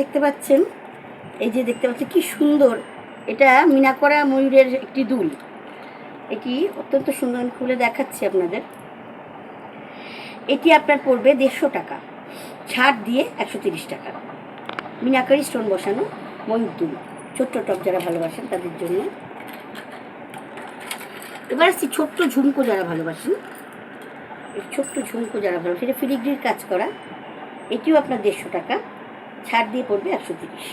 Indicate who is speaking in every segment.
Speaker 1: দেখতে পাচ্ছেন, এই যে দেখতে পাচ্ছেন কি সুন্দর, এটা মিনা করা ময়ূরের একটি দুল। এটি অত্যন্ত সুন্দর, আমি খুলে দেখাচ্ছি আপনাদের। এটি আপনার পড়বে 150 টাকা, ছাড় দিয়ে 130 টাকা। মিনাকারি স্টোন বসানো ময়ূর দুল, ছোট্ট টপ যারা ভালোবাসেন তাদের জন্য। এবার আসছি ছোট্ট ঝুমকো যারা ভালোবাসেন, ছোট্ট ঝুমকো যারা ভালোবাসেন, এটা ফিলিগ্রির কাজ করা। এটিও আপনার 150 টাকা, ছাড় দিয়ে পড়বে 130।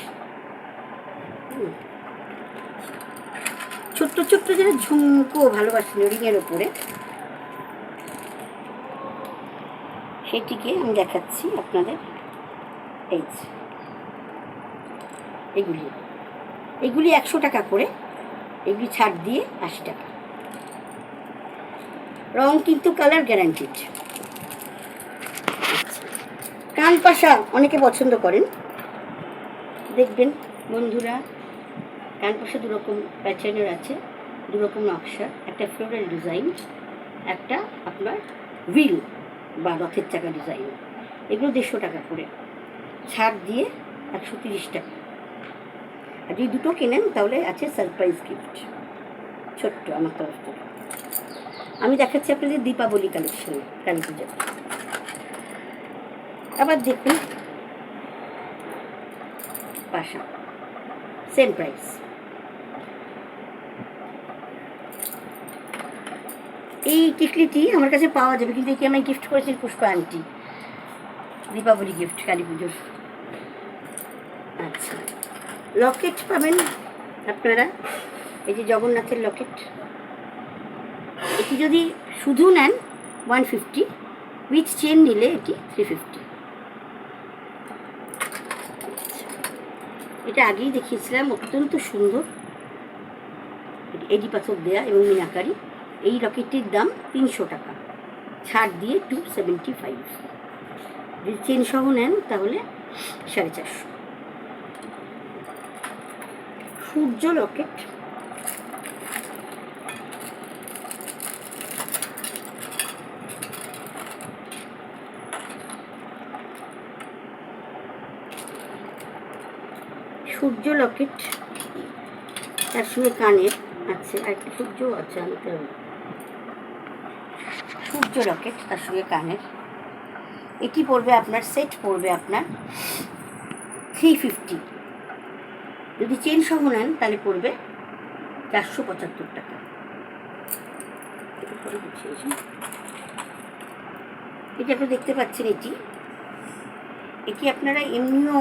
Speaker 1: ছোট্ট ছোট্ট যারা ঝুমকো ভালোবাসেন রিংয়ের ওপরে, সেটিকে আমি দেখাচ্ছি আপনাদের। এই এগুলি 100 টাকা করে, এগুলি ছাড় দিয়ে 80 টাকা। রং কিন্তু কালার গ্যারান্টিড। কান পাশা অনেকে পছন্দ করেন, দেখবেন বন্ধুরা, কান পাশা দুরকম প্যাটার্নের আছে, দুরকম নকশা, একটা ফ্লোরাল ডিজাইন, একটা আপনার হুইল বা রথের চাকা ডিজাইন। এগুলো 150 টাকা করে, ছাড় দিয়ে 130 টাকা। আর যদি দুটো কেনেন তাহলে আছে সারপ্রাইজ গিফট ছোট্ট আমার তরফ থেকে। আমি দেখাচ্ছি আপনাদের দীপাবলি কালেকশন, কালী পুজো। আবার দেখুন পাশা, সেম প্রাইস। এই টিকলিটি আমার কাছে পাওয়া যাবে, কিন্তু এটি আমায় গিফট করেছেন পুষ্পা আন্টি, দীপাবলি গিফট কালী পুজোর। আচ্ছা, লকেট পাবেন আপনারা, এই যে জগন্নাথের লকেট। এটি যদি শুধু নেন 150, উইথ চেন নিলে এটি 350। এটা আগেই দেখিয়েছিলাম, অত্যন্ত সুন্দর, এডি পাথর দেয়া এবং মিনাকারি। এই লকেটটির দাম 300 টাকা, ছাড় দিয়ে 275। যদি চেন সহ নেন তাহলে 450। সূর্য লকেট, সূর্য লকেট তার সঙ্গে কানের আছে, আর একটা সূর্য আছে, আনতে হবে। সূর্য লকেট তার সঙ্গে কানের, এটি পড়বে আপনার, সেট পড়বে আপনার 350। যদি চেন সহ নেন তাহলে পড়বে 475 টাকা। এটা আপনি দেখতে পাচ্ছেন, এটি আপনারা এমনিও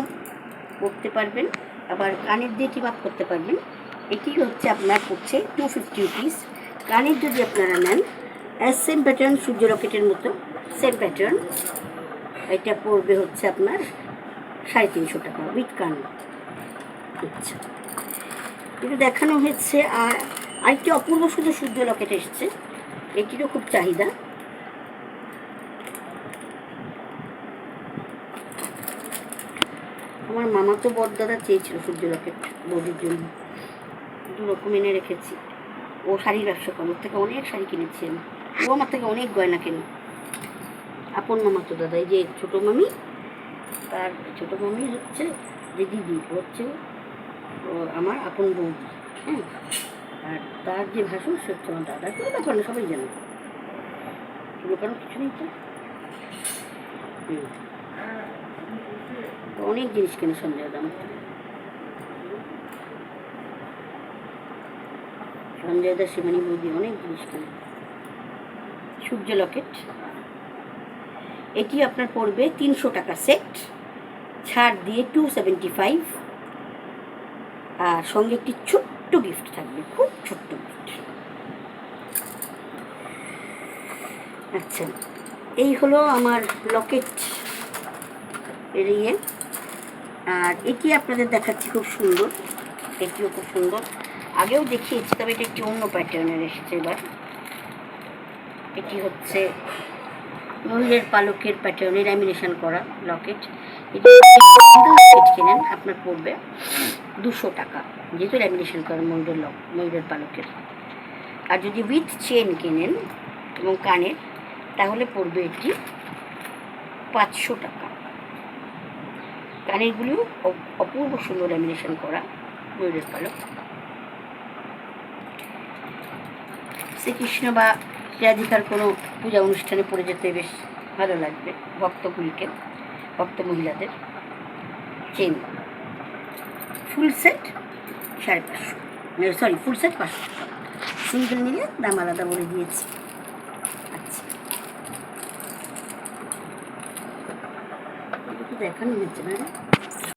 Speaker 1: করতে পারবেন, আবার কানের দিয়ে টিপ আপ করতে পারবেন। এটি হচ্ছে আপনার পড়ছে 250 রুপিস। কানের যদি আপনারা নেন, সেম প্যাটার্ন, সূর্য রকেটের মতো সেম প্যাটার্ন, এটা পড়বে হচ্ছে আপনার 350 টাকা উইথ কান। আচ্ছা, এটা দেখানো হয়েছে। আর আরেকটি অপূর্ব সুন্দর সূর্য লকেট এসছে, এটিরও খুব চাহিদা। আমার মামা তো বড়দাদা চেয়েছিল সূর্য লকেট বৌদির জন্য, দুরকম এনে রেখেছি। ও শাড়ির ব্যবসা করে, ওর থেকে অনেক শাড়ি কিনেছি আমি, ও আমার থেকে অনেক গয়না কেনে। আপন মামা তো দাদা, এই যে ছোটো মামি, তার ছোটো মামি হচ্ছে যে দিদি, হচ্ছে আমার আপন বৌদি। হ্যাঁ, আর তার যে ভাসুর সে হচ্ছে আমার দাদা। কোনো ব্যাপার না, সবাই জানে, কোনো কারণ কিছু নেই তো। অনেক জিনিস কেনে সঞ্জয় দাম, সঞ্জয় দা, শিবানী বৌদি অনেক জিনিস কেনে। সূর্য লকেট, এটি আপনার পড়বে 300 টাকা সেট, ছাড় দিয়ে 275। আর সঙ্গে একটি ছোট্ট গিফট থাকবে, খুব ছোট্ট গিফট। আচ্ছা, এই হলো আমার লকেট এরিয়ে। আর এটি আপনাদের দেখাচ্ছি, খুব সুন্দর, এটিও খুব সুন্দর, আগেও দেখিয়েছি, তবে এটা একটি অন্য প্যাটার্নের এসেছে এবার। এটি হচ্ছে ময়ূরের পালকের প্যাটার্নে ল্যামিনেশন করা লকেট। এটি লকেট কেনেন আপনার পড়বে 200 টাকা, যেহেতু ল্যামিনেশন করা ময়ূরের পালকের। আর যদি উইথ চেন কেনেন এবং কানের, তাহলে পড়বে এটি 500 টাকা। কানেরগুলিও অপূর্ব সুন্দর ল্যামিনেশন করা, ময়ূরের পালক। শ্রীকৃষ্ণ বা রাধিকার কোনো পূজা অনুষ্ঠানে পড়ে যেতে বেশ ভালো লাগবে ভক্তগুলিকে, ভক্ত মহিলাদের। Chain full set 550, sorry full set 500 টাকা, সিঙ্গেল নিলে দাম আলাদা বলে দিয়েছি। আচ্ছা, এটা তো দেখানো হচ্ছে না।